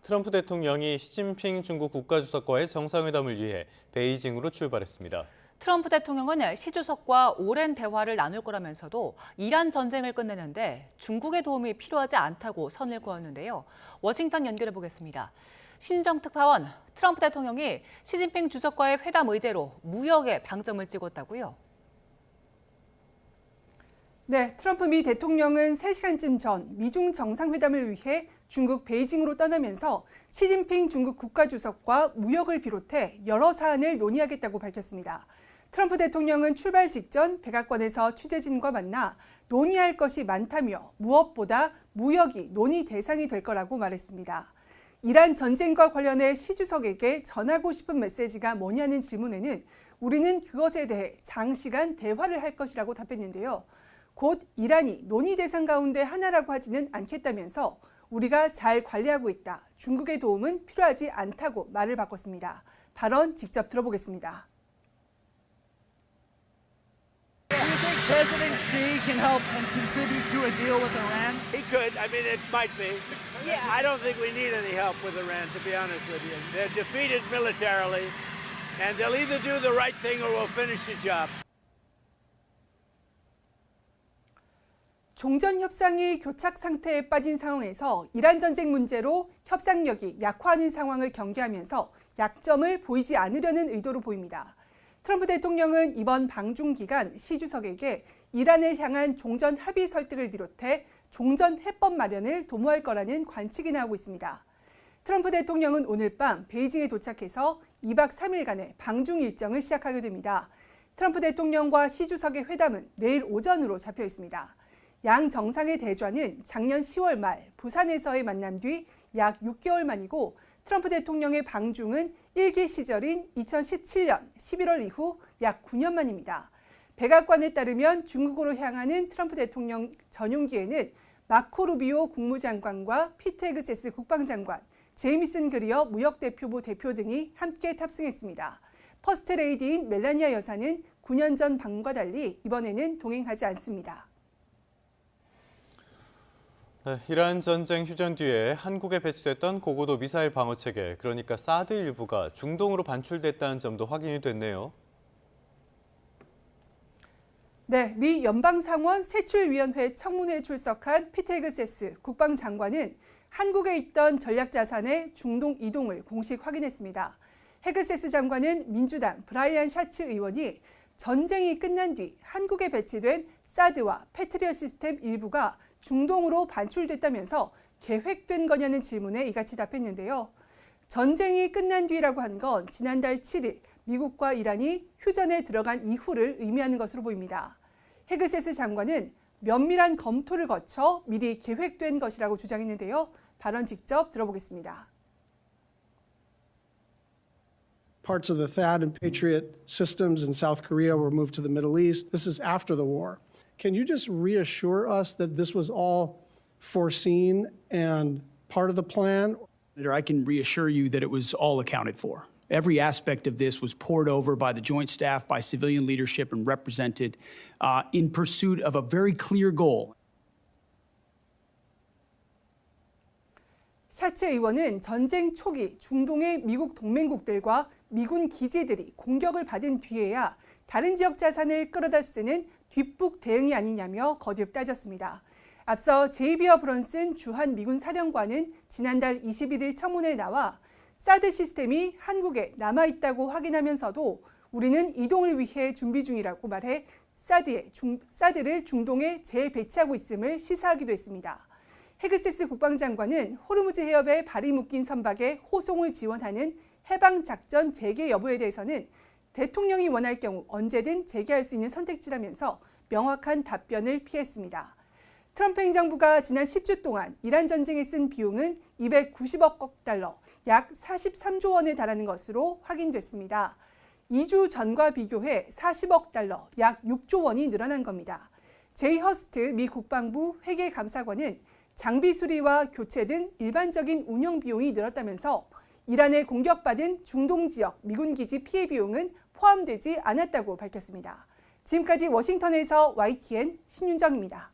트럼프 대통령이 시진핑 중국 국가주석과의 정상회담을 위해 베이징으로 출발했습니다. 트럼프 대통령은 시 주석과 오랜 대화를 나눌 거라면서도 이란 전쟁을 끝내는데 중국의 도움이 필요하지 않다고 선을 그었는데요. 워싱턴 연결해 보겠습니다. 신정 특파원, 트럼프 대통령이 시진핑 주석과의 회담 의제로 무역에 방점을 찍었다고요? 네, 트럼프 미 대통령은 3시간쯤 전 미중 정상회담을 위해 중국 베이징으로 떠나면서 시진핑 중국 국가주석과 무역을 비롯해 여러 사안을 논의하겠다고 밝혔습니다. 트럼프 대통령은 출발 직전 백악관에서 취재진과 만나 논의할 것이 많다며 무엇보다 무역이 논의 대상이 될 거라고 말했습니다. 이란 전쟁과 관련해 시 주석에게 전하고 싶은 메시지가 뭐냐는 질문에는 우리는 그것에 대해 장시간 대화를 할 것이라고 답했는데요. 곧 이란이 논의 대상 가운데 하나라고 하지는 않겠다면서 우리가 잘 관리하고 있다. 중국의 도움은 필요하지 않다고 말을 바꿨습니다. 발언 직접 들어보겠습니다. Do you think President Xi can help and contribute to a deal with Iran? He could. I mean, it might be. Yeah. I don't think we need any help with Iran, to be honest with you. They're defeated militarily, and they'll either do the right thing or we'll finish the job. 종전 협상이 교착 상태에 빠진 상황에서 이란 전쟁 문제로 협상력이 약화하는 상황을 경계하면서 약점을 보이지 않으려는 의도로 보입니다. 트럼프 대통령은 이번 방중 기간 시 주석에게 이란을 향한 종전 합의 설득을 비롯해 종전 해법 마련을 도모할 거라는 관측이 나오고 있습니다. 트럼프 대통령은 오늘 밤 베이징에 도착해서 2박 3일간의 방중 일정을 시작하게 됩니다. 트럼프 대통령과 시 주석의 회담은 내일 오전으로 잡혀 있습니다. 양 정상의 대좌는 작년 10월 말 부산에서의 만남 뒤 약 6개월 만이고 트럼프 대통령의 방중은 일기 시절인 2017년 11월 이후 약 9년 만입니다. 백악관에 따르면 중국으로 향하는 트럼프 대통령 전용기에는 마코 루비오 국무장관과 피트 헤그세스 국방장관, 제이미슨 그리어 무역대표부 대표 등이 함께 탑승했습니다. 퍼스트레이디인 멜라니아 여사는 9년 전 방문과 달리 이번에는 동행하지 않습니다. 네, 이란 전쟁 휴전 뒤에 한국에 배치됐던 고고도 미사일 방어체계, 그러니까 사드 일부가 중동으로 반출됐다는 점도 확인이 됐네요. 네, 미 연방상원 세출위원회 청문회에 출석한 피트 헤그세스 국방장관은 한국에 있던 전략자산의 중동 이동을 공식 확인했습니다. 헤그세스 장관은 민주당 브라이언 샤츠 의원이 전쟁이 끝난 뒤 한국에 배치된 사드와 패트리엇 시스템 일부가 중동으로 반출됐다면서 계획된 거냐는 질문에 이같이 답했는데요. 전쟁이 끝난 뒤라고 한 건 지난달 7일 미국과 이란이 휴전에 들어간 이후를 의미하는 것으로 보입니다. 헤그세스 장관은 면밀한 검토를 거쳐 미리 계획된 것이라고 주장했는데요. 발언 직접 들어보겠습니다. Parts of the THAAD and Patriot systems in South Korea were moved to the Middle East. This is after the war. Can you just reassure us that this was all foreseen and part of the plan? I can reassure you that it was all accounted for. Every aspect of this was poured over by the Joint Staff, by civilian leadership, and represented in pursuit of a very clear goal. 샤츠 의원은 전쟁 초기 중동의 미국 동맹국들과 미군 기지들이 공격을 받은 뒤에야 다른 지역 자산을 끌어다 쓰는 뒷북 대응이 아니냐며 거듭 따졌습니다. 앞서 제이비어 브런슨 주한 미군 사령관은 지난달 21일 청문회에 나와 사드 시스템이 한국에 남아있다고 확인하면서도 우리는 이동을 위해 준비 중이라고 말해 사드를 중동에 재배치하고 있음을 시사하기도 했습니다. 헤그세스 국방장관은 호르무즈 해협에 발이 묶인 선박에 호송을 지원하는 해방작전 재개 여부에 대해서는 대통령이 원할 경우 언제든 재개할 수 있는 선택지라면서 명확한 답변을 피했습니다. 트럼프 행정부가 지난 10주 동안 이란 전쟁에 쓴 비용은 290억 달러, 약 43조 원에 달하는 것으로 확인됐습니다. 2주 전과 비교해 40억 달러, 약 6조 원이 늘어난 겁니다. 제이 허스트 미 국방부 회계감사관은 장비 수리와 교체 등 일반적인 운영 비용이 늘었다면서 이란에 공격받은 중동 지역 미군 기지 피해 비용은 포함되지 않았다고 밝혔습니다. 지금까지 워싱턴에서 YTN 신윤정입니다.